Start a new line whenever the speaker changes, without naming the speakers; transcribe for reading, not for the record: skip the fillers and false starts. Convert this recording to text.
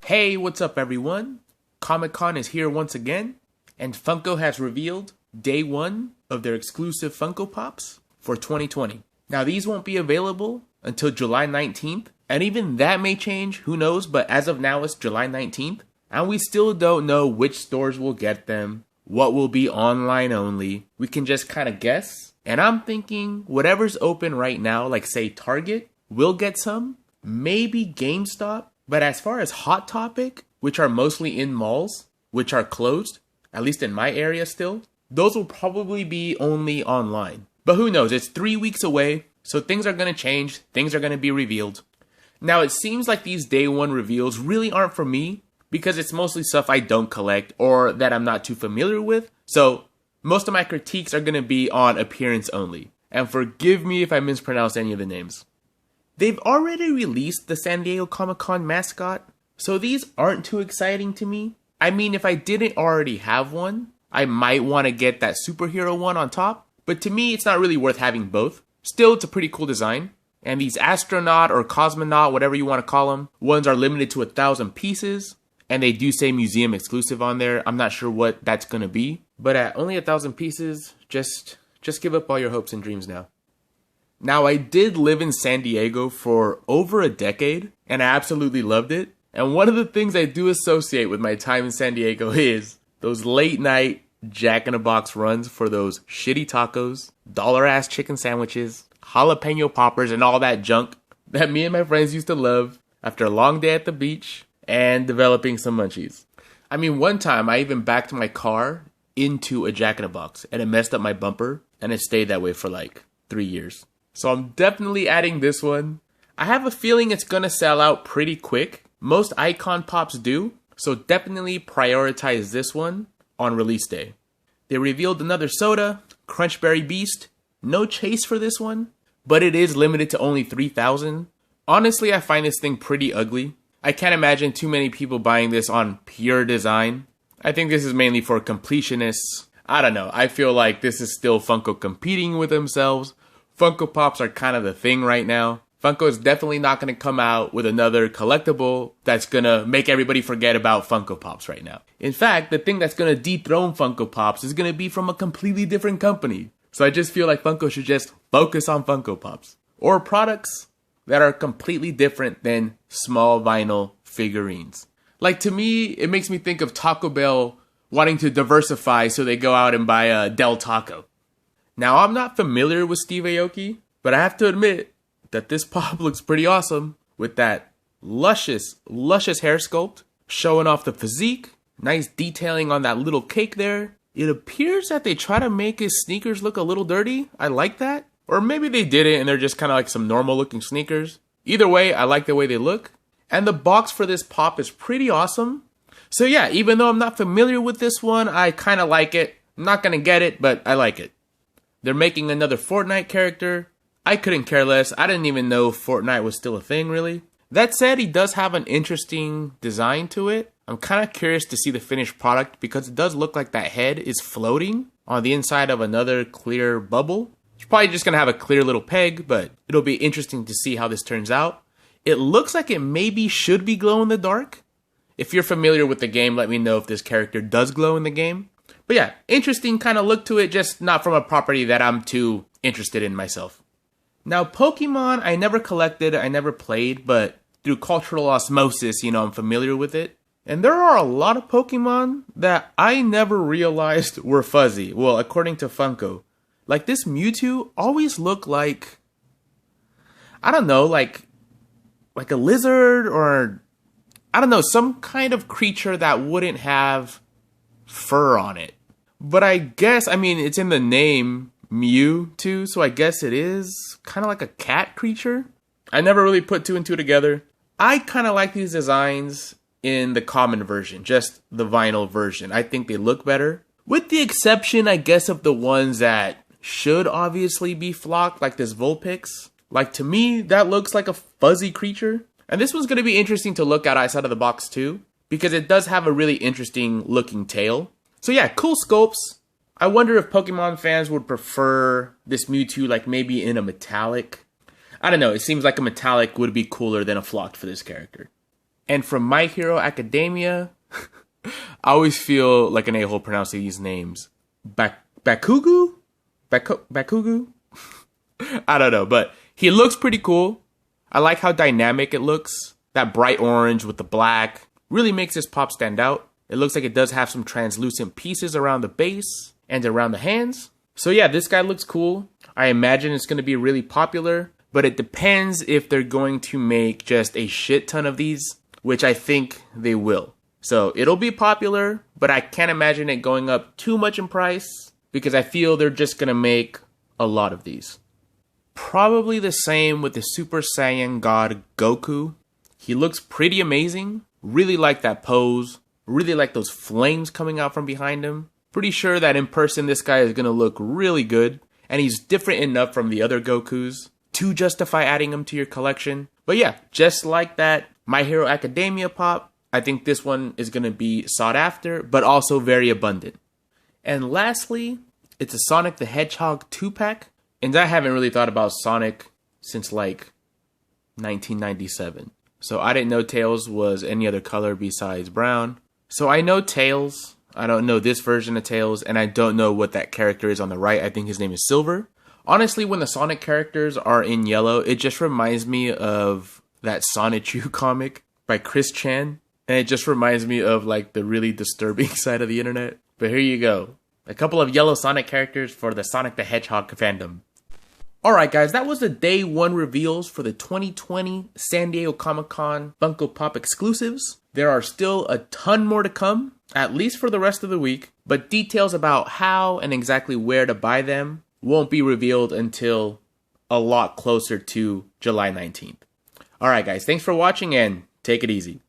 Hey, what's up everyone? Comic-Con is here once again, and Funko has revealed day one of their exclusive Funko Pops for 2020. Now these won't be available until July 19th, and even that may change, who knows, but as of now it's July 19th, and we still don't know which stores will get them, what will be online only. We can just kind of guess, and I'm thinking whatever's open right now, like say Target, will get some, maybe GameStop, but as far as Hot Topic, which are mostly in malls, which are closed, at least in my area still, those will probably be only online. But who knows, it's 3 weeks away, so things are going to change, things are going to be revealed. Now it seems like these day one reveals really aren't for me, because it's mostly stuff I don't collect or that I'm not too familiar with, so most of my critiques are going to be on appearance only. And forgive me if I mispronounce any of the names. They've already released the San Diego Comic-Con mascot, so these aren't too exciting to me. I mean, if I didn't already have one, I might want to get that superhero one on top, but to me it's not really worth having both. Still, it's a pretty cool design. And these astronaut or cosmonaut, whatever you want to call them, ones are limited to 1,000 pieces, and they do say museum exclusive on there. I'm not sure what that's going to be, but at only 1,000 pieces, just give up all your hopes and dreams now. Now, I did live in San Diego for over a decade, and I absolutely loved it. And one of the things I do associate with my time in San Diego is those late night Jack-in-a-Box runs for those shitty tacos, dollar-ass chicken sandwiches, jalapeno poppers, and all that junk that me and my friends used to love after a long day at the beach and developing some munchies. I mean, one time I even backed my car into a Jack-in-a-Box and it messed up my bumper, and it stayed that way for like 3 years. So I'm definitely adding this one. I have a feeling it's gonna sell out pretty quick. Most icon pops do, so definitely prioritize this one on release day. They revealed another soda, Crunchberry Beast. No chase for this one, but it is limited to only 3,000. Honestly, I find this thing pretty ugly. I can't imagine too many people buying this on pure design. I think this is mainly for completionists. I don't know, I feel like this is still Funko competing with themselves. Funko Pops are kind of the thing right now. Funko is definitely not going to come out with another collectible that's going to make everybody forget about Funko Pops right now. In fact, the thing that's going to dethrone Funko Pops is going to be from a completely different company. So I just feel like Funko should just focus on Funko Pops. Or products that are completely different than small vinyl figurines. Like, to me, it makes me think of Taco Bell wanting to diversify, so they go out and buy a Del Taco. Now, I'm not familiar with Steve Aoki, but I have to admit that this pop looks pretty awesome with that luscious hair sculpt, showing off the physique, nice detailing on that little cake there. It appears that they try to make his sneakers look a little dirty. I like that. Or maybe they didn't and they're just kind of like some normal looking sneakers. Either way, I like the way they look. And the box for this pop is pretty awesome. So yeah, even though I'm not familiar with this one, I kind of like it. I'm not going to get it, but I like it. They're making another Fortnite character. I couldn't care less. I didn't even know Fortnite was still a thing, really. That said, he does have an interesting design to it. I'm kind of curious to see the finished product because it does look like that head is floating on the inside of another clear bubble. It's probably just going to have a clear little peg, but it'll be interesting to see how this turns out. It looks like it maybe should be glow in the dark. If you're familiar with the game, let me know if this character does glow in the game. But yeah, interesting kind of look to it, just not from a property that I'm too interested in myself. Now, Pokemon, I never collected, I never played, but through cultural osmosis, I'm familiar with it. And there are a lot of Pokemon that I never realized were fuzzy. Well, according to Funko. Like this Mewtwo always looked like, I don't know, like a lizard or, I don't know, some kind of creature that wouldn't have fur on it. But I guess, it's in the name Mewtwo, so I guess it is kind of like a cat creature. I never really put two and two together. I kind of like these designs in the common version, just the vinyl version. I think they look better. With the exception, I guess, of the ones that should obviously be flocked, like this Vulpix. Like, to me, that looks like a fuzzy creature. And this one's going to be interesting to look at outside of the box too, because it does have a really interesting looking tail. So yeah, cool sculpts. I wonder if Pokemon fans would prefer this Mewtwo like maybe in a metallic. I don't know, it seems like a metallic would be cooler than a flocked for this character. And from My Hero Academia, I always feel like an a-hole pronouncing these names. Bakugu? Bakugu? I don't know, but he looks pretty cool. I like how dynamic it looks. That bright orange with the black really makes this pop stand out. It looks like it does have some translucent pieces around the base and around the hands. So yeah, this guy looks cool. I imagine it's going to be really popular, but it depends if they're going to make just a shit ton of these, which I think they will. So it'll be popular, but I can't imagine it going up too much in price because I feel they're just going to make a lot of these. Probably the same with the Super Saiyan God Goku. He looks pretty amazing. Really like that pose. Really like those flames coming out from behind him. Pretty sure that in person this guy is going to look really good. And he's different enough from the other Gokus to justify adding him to your collection. But yeah, just like that My Hero Academia pop, I think this one is going to be sought after, but also very abundant. And lastly, it's a Sonic the Hedgehog 2-pack. And I haven't really thought about Sonic since like 1997. So I didn't know Tails was any other color besides brown. So I know Tails. I don't know this version of Tails. And I don't know what that character is on the right. I think his name is Silver. Honestly, when the Sonic characters are in yellow, it just reminds me of that Sonichu comic by Chris Chan. And it just reminds me of like the really disturbing side of the internet. But here you go. A couple of yellow Sonic characters for the Sonic the Hedgehog fandom. Alright guys, that was the day one reveals for the 2020 San Diego Comic-Con Funko Pop exclusives. There are still a ton more to come, at least for the rest of the week, but details about how and exactly where to buy them won't be revealed until a lot closer to July 19th. Alright guys, thanks for watching and take it easy.